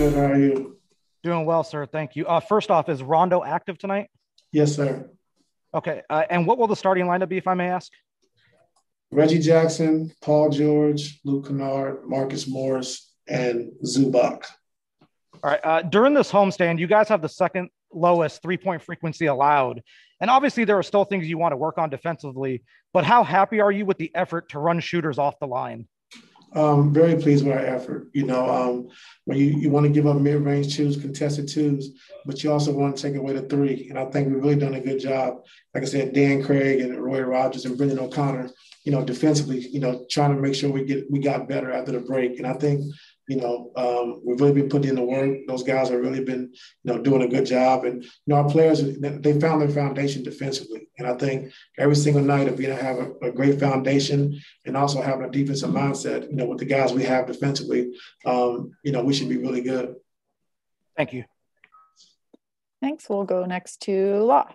Good. How are you? Doing well, sir. Thank you. First off, is Rondo active tonight? Yes, sir. Okay. And what will the starting lineup be, if I may ask? Reggie Jackson, Paul George, Luke Kennard, Marcus Morris, and Zubac. All right. During this homestand, you guys have the second lowest three-point frequency allowed. And obviously, there are still things you want to work on defensively. But how happy are you with the effort to run shooters off the line? Very pleased with our effort. When you want to give up mid-range twos, contested twos, but you also want to take away the three. And I think we've really done a good job. Like I said, Dan Craig and Roy Rogers and Brendan O'Connor, defensively, trying to make sure we got better after the break. And I think, we've really been putting in the work. Those guys have really been, doing a good job. And, our players, they found their foundation defensively. And I think every single night, if we have a great foundation and also having a defensive mindset, with the guys we have defensively, we should be really good. Thank you. Thanks. We'll go next to Law.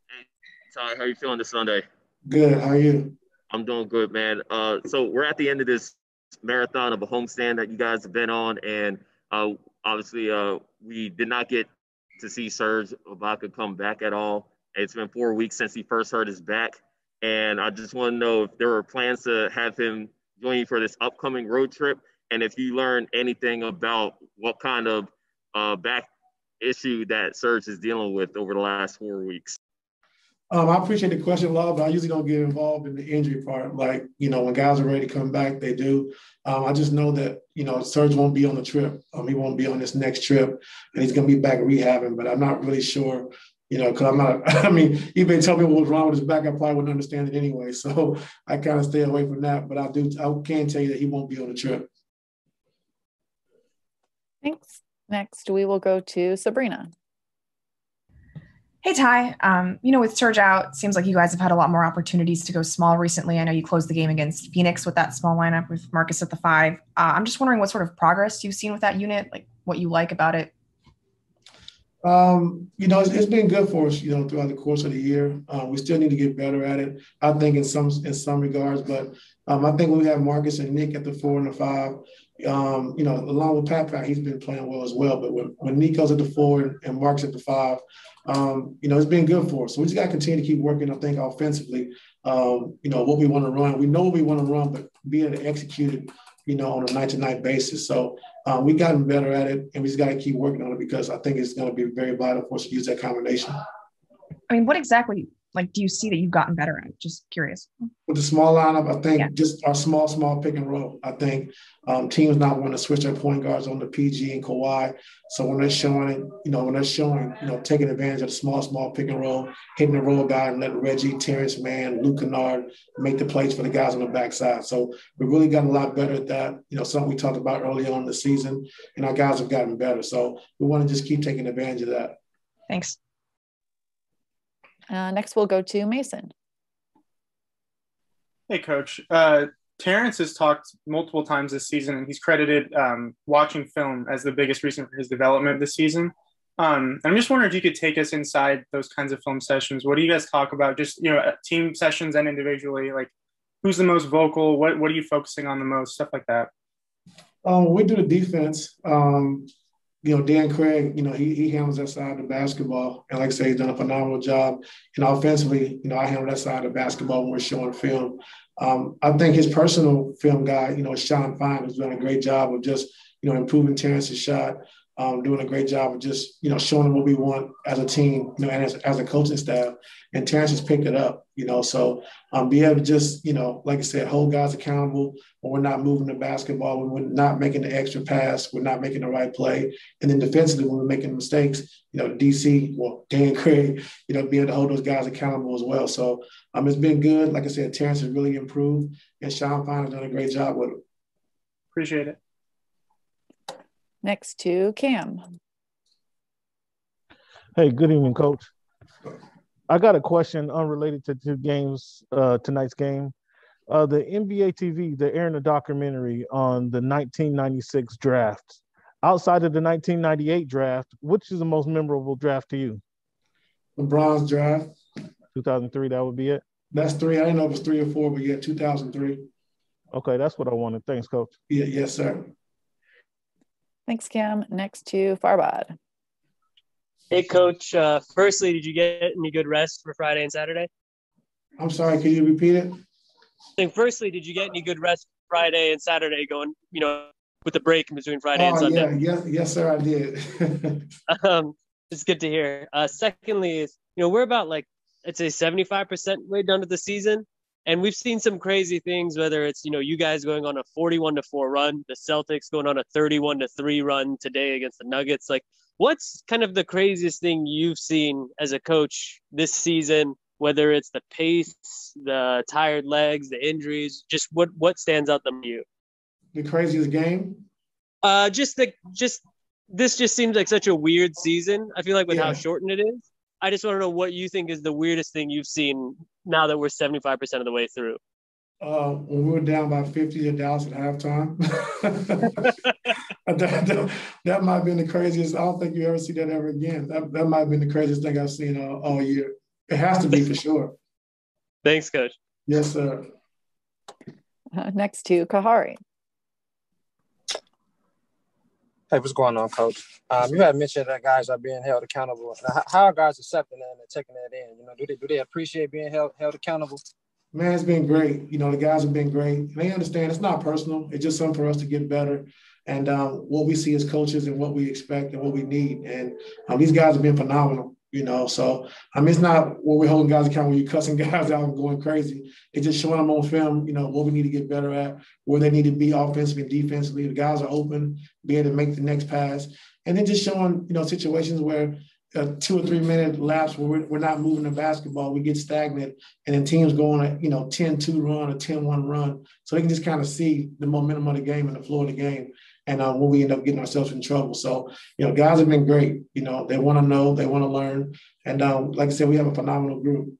Hey, Ty, how are you feeling this Sunday? Good. How are you? I'm doing good, man. So we're at the end of this marathon of a homestand that you guys have been on, and obviously we did not get to see Serge Ibaka come back at all. It's been 4 weeks since he first hurt his back, and I just want to know if there were plans to have him join you for this upcoming road trip, and if you learned anything about what kind of back issue that Serge is dealing with over the last 4 weeks. I appreciate the question, Love, but I usually don't get involved in the injury part. Like, when guys are ready to come back, they do. I just know that, Serge won't be on the trip. He won't be on this next trip, and he's going to be back rehabbing, but I'm not really sure, because I'm not – if they tell me what was wrong with his back, I probably wouldn't understand it anyway. So I kind of stay away from that, but I can tell you that he won't be on the trip. Thanks. Next, we will go to Sabrina. Hey, Ty. With Serge out, seems like you guys have had a lot more opportunities to go small recently. I know you closed the game against Phoenix with that small lineup with Marcus at the 5. I'm just wondering what sort of progress you've seen with that unit, like what you like about it. It's been good for us, throughout the course of the year. We still need to get better at it, I think, in some regards. But I think when we have Marcus and Nick at the 4 and the 5, along with Pat, he's been playing well as well. But when Nico's at the 4 and Marcus at the 5, it's been good for us. So we just got to continue to keep working, I think, offensively, what we want to run. We know what we want to run, but be able to execute it, on a night-to-night basis. So we've gotten better at it, and we just got to keep working on it because I think it's going to be very vital for us to use that combination. What exactly, do you see that you've gotten better at? Just curious. With the small lineup, I think just our small pick and roll. I think teams not want to switch their point guards on the PG and Kawhi. So when they're showing, taking advantage of the small pick and roll, hitting the roll guy and letting Reggie, Terrence Mann, Luke Kennard make the plays for the guys on the backside. So we really gotten a lot better at that. Something we talked about early on in the season, and our guys have gotten better. So we want to just keep taking advantage of that. Thanks. Next, we'll go to Mason. Hey, Coach. Terrence has talked multiple times this season, and he's credited watching film as the biggest reason for his development this season. I'm just wondering if you could take us inside those kinds of film sessions. What do you guys talk about? Just, team sessions and individually, like who's the most vocal? What are you focusing on the most? Stuff like that. We do the defense. Dan Craig, he handles that side of the basketball. And like I say, he's done a phenomenal job. And offensively, I handle that side of the basketball when we're showing film. I think his personal film guy, Shawn, who's done a great job of just, improving Terrence's shot, doing a great job of just, showing him what we want as a team, and as a coaching staff. And Terrence has picked it up, so be able to just, like I said, hold guys accountable when we're not moving the basketball, when we're not making the extra pass, we're not making the right play. And then defensively, when we're making mistakes, Dan Craig, be able to hold those guys accountable as well. So it's been good. Like I said, Terrence has really improved, and Shawn has done a great job with him. Appreciate it. Next to Cam. Hey, good evening, Coach. I got a question unrelated to tonight's game. The NBA TV, they're airing a documentary on the 1996 draft. Outside of the 1998 draft, which is the most memorable draft to you? LeBron's draft. 2003, that would be it? That's 3. I didn't know if it was 3 or 4, but 2003. Okay, that's what I wanted. Thanks, Coach. Yeah, yes, sir. Thanks, Cam. Next to Farbad. Hey, Coach. Firstly, did you get any good rest for Friday and Saturday? I'm sorry, can you repeat it? Firstly, did you get any good rest Friday and Saturday going, with the break in between Friday and Sunday? Yes, sir, I did. It's good to hear. Secondly, is we're about I'd say 75% way done with the season, and we've seen some crazy things. Whether it's you guys going on a 41-4 run, the Celtics going on a 31-3 run today against the Nuggets. What's kind of the craziest thing you've seen as a coach this season? Whether it's the pace, the tired legs, the injuries, just what stands out to you? The craziest game? This just seems like such a weird season. I feel like with how shortened it is. I just want to know what you think is the weirdest thing you've seen now that we're 75% of the way through. When we were down by 50 to Dallas at halftime. that might have been the craziest. I don't think you ever see that ever again. That might have been the craziest thing I've seen all year. It has to be for sure. Thanks, Coach. Yes, sir. Next to Kahari. Hey, what's going on, Coach? You had mentioned that guys are being held accountable. How are guys accepting that and taking that in? Do they appreciate being held accountable? Man, it's been great. The guys have been great. They understand it's not personal. It's just something for us to get better. And what we see as coaches and what we expect and what we need. And these guys have been phenomenal. So it's not what we're holding guys accountable. You're cussing guys out and going crazy. It's just showing them on film, what we need to get better at, where they need to be offensively and defensively. The guys are open, be able to make the next pass, and then just showing, situations where 2 or 3 minute lapse where we're not moving the basketball, we get stagnant, and then teams go on a 10-2 run or 10-1 run, so they can just kind of see the momentum of the game and the flow of the game. And when we end up getting ourselves in trouble. So, guys have been great. They want to know, they want to learn. And like I said, we have a phenomenal group.